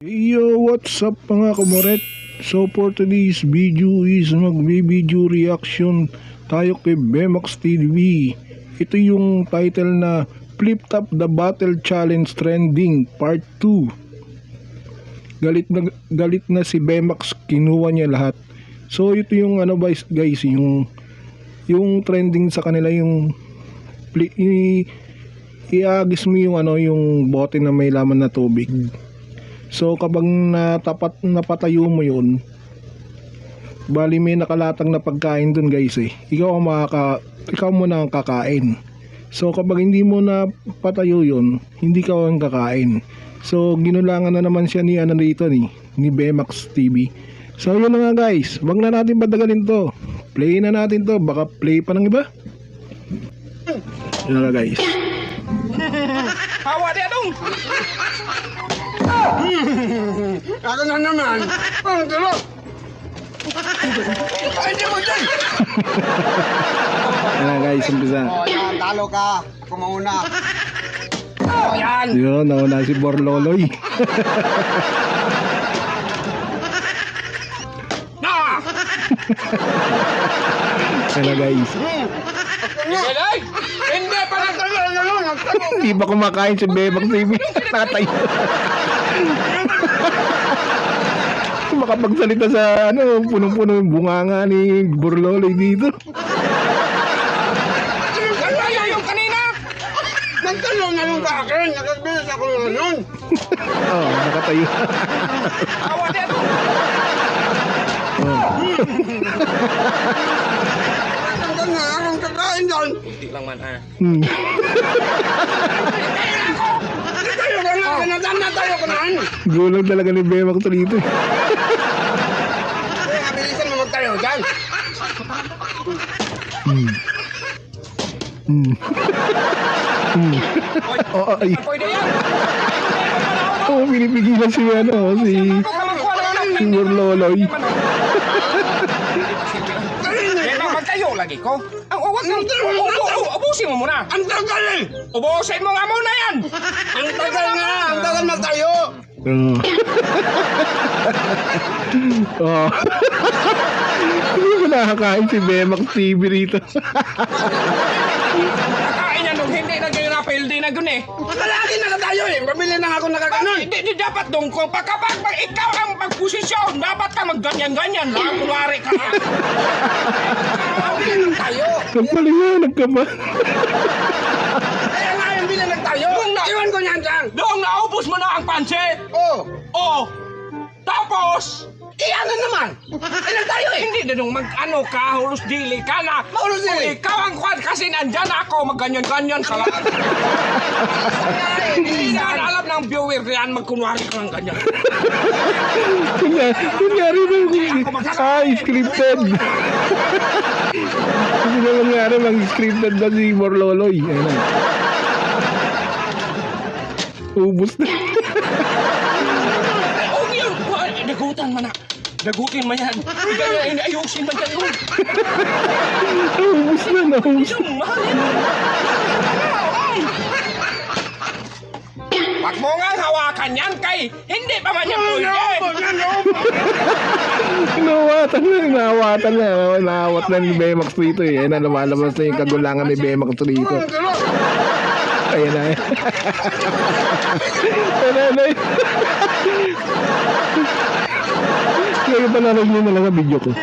Yo, what's up mga kamoret? So for today's video is magbi-video reaction tayo kay Bemax TV. Ito yung title na Flip Top the Battle Challenge Trending Part 2. Galit na si Bemax, kinuha niya lahat. So ito yung guys, yung trending sa kanila yung iagis mo yung yung bote na may laman na tubig. So kapag napatayo mo yun, bali may nakalatag na pagkain dun guys ikaw muna ang kakain. So kapag hindi mo na patayo yun, hindi ka ang kakain. So ginulangan na naman siya ni Bemax TV. So yun na nga guys, wag na natin patagalin to, play na natin to, baka play pa ng iba. Yun na nga guys. Hawa dia dong. Ako na naman. Ang dalo. Ay, di mo dyan. Yan guys, umpisa. O, yan. Talo ka. Kumauna. Oh, yan. Yun, nauna si Borloloy. Na. Yan na guys. Ay, hindi pa lang talo. Hindi ba kumakain si Bemax TV? Tatay. Makapagsalita sa punong-puno yung bunganga ni Borloloy dito. Kaya yung kanina. Nagtalo na yung sa akin. Nagagbilis ako ngayon. Oo, nakatayo. Hawa dia dong. Hanggang nga akong kakain doon. Hindi lang man Tayo ka na. Kinadaan na tayo ka na. Gulang talaga ni Bemax dito. Kaya kabilisan mo magtayo dyan. Oo, ay. Pwede yan. Oo, pinipigilan si si Borloloy. Kaya magtayo lagi ko. Ang uwag ng ubusin mo muna. Ang tagal eh. Ubusin mo nga muna yan. Ang tagal nga. Ang tagal magtayo. Oo. Oo. Hindi mo nakakain si Bemax TV rito. Kakain yan dong. Hindi na ganyan na PLD na gun eh. Malaki na tayo eh. Mabili na ako nakaganon. Hindi dapat dong kung kapag ikaw ang magposisyon, dapat ka magganyan-ganyan lang. Kunwari ka. Tayo. Nagpaliwanag ka ba? Kaya nga yung bilang nagtayo. Iwan ko niyan dyan. Doong naubos mo na ang pansit. Oh. Oh. Tapos, Ano naman? Ilan tayo eh? hindi na nung ka, hulos dili ka na. Hulos dili? Kung ikaw ang kwan kasi nandyan ako, magganyan-ganyan ka lang. Hindi na alam ng viewer yan, magkunwari ka ng ganyan. Kunyari na scripted. Kasi na nangyari mag-scripted na si Borloloy. Ayun na. Ubus na. Oh, yun. Dagutan man na. Dagutin man yan. Ganyan, ayusin man yan. Ubus na, naubos. Yung mahal yan. Wag mo nga hawakan yan kay hindi pa man yan pwede. Nawatan na ni Bemax dito eh. Ayun na, lumalabas na yung kagulangan ni Bemax dito. Ayan na. Ayan na. Kaya pa naroon nyo na lang ang video ko.